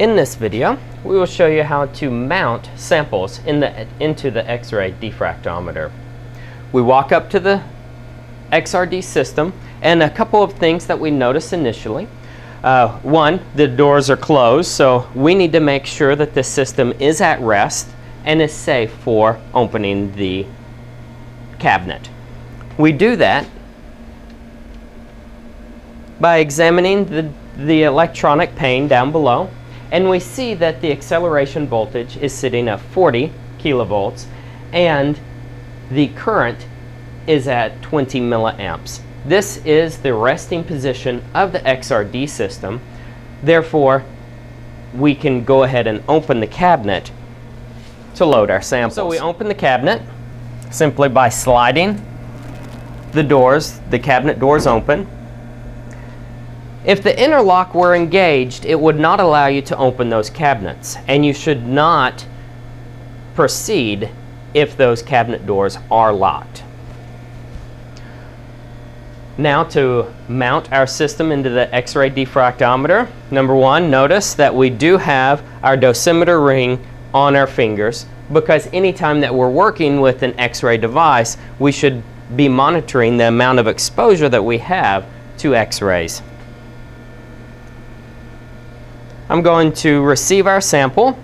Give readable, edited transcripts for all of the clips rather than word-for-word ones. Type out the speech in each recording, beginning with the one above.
In this video, we will show you how to mount samples into the X-ray diffractometer. We walk up to the XRD system, and a couple of things that we notice initially. One, the doors are closed, so we need to make sure that the system is at rest and is safe for opening the cabinet. We do that by examining the electronic pane down below, and we see that the acceleration voltage is sitting at 40 kilovolts and the current is at 20 milliamps. This is the resting position of the XRD system. Therefore, we can go ahead and open the cabinet to load our samples. So we open the cabinet simply by sliding the cabinet doors open. If the interlock were engaged, it would not allow you to open those cabinets, and you should not proceed if those cabinet doors are locked. Now, to mount our system into the X-ray diffractometer, number one, notice that we do have our dosimeter ring on our fingers, because anytime that we're working with an X-ray device, we should be monitoring the amount of exposure that we have to X-rays. I'm going to receive our sample.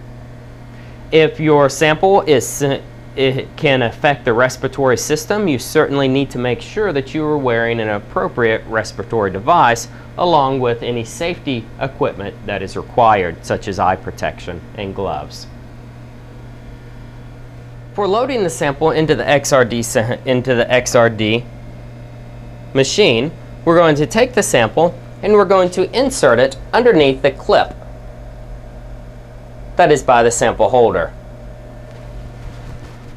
If your sample can affect the respiratory system, you certainly need to make sure that you are wearing an appropriate respiratory device along with any safety equipment that is required, such as eye protection and gloves. For loading the sample into the XRD machine, we're going to take the sample and we're going to insert it underneath the clip that is by the sample holder.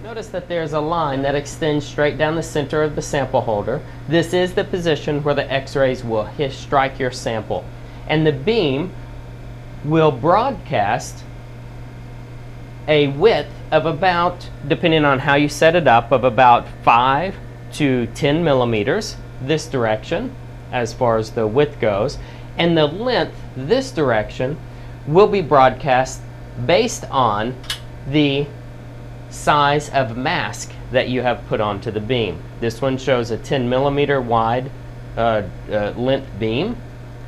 Notice that there's a line that extends straight down the center of the sample holder. This is the position where the X-rays will strike your sample. And the beam will broadcast a width of about, depending on how you set it up, of about 5 to 10 millimeters this direction as far as the width goes. And the length this direction will be broadcast based on the size of mask that you have put onto the beam. This one shows a 10 millimeter wide length beam,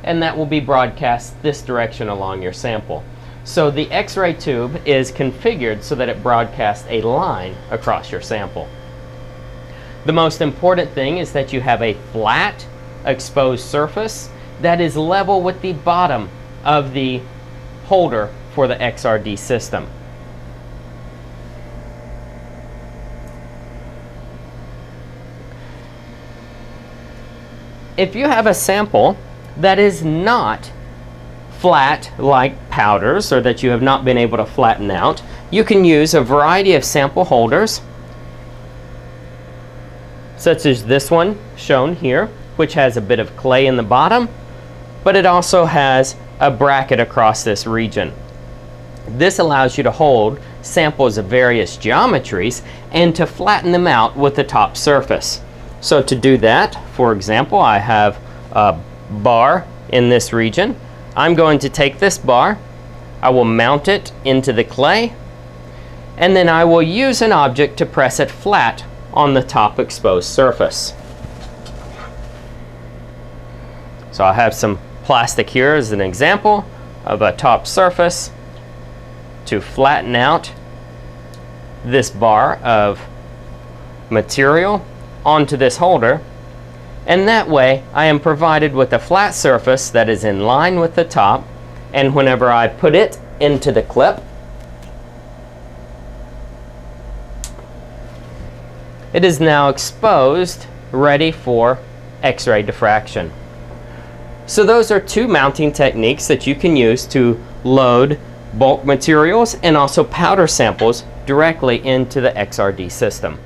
and that will be broadcast this direction along your sample. So the X-ray tube is configured so that it broadcasts a line across your sample. The most important thing is that you have a flat exposed surface that is level with the bottom of the holder for the XRD system. If you have a sample that is not flat like powders, or that you have not been able to flatten out, you can use a variety of sample holders, such as this one shown here, which has a bit of clay in the bottom, but it also has a bracket across this region. This allows you to hold samples of various geometries and to flatten them out with the top surface. So to do that, for example, I have a bar in this region. I'm going to take this bar, I will mount it into the clay, and then I will use an object to press it flat on the top exposed surface. So I have some plastic here as an example of a top surface to flatten out this bar of material onto this holder, and that way I am provided with a flat surface that is in line with the top, and whenever I put it into the clip, it is now exposed, ready for X-ray diffraction. So those are two mounting techniques that you can use to load bulk materials and also powder samples directly into the XRD system.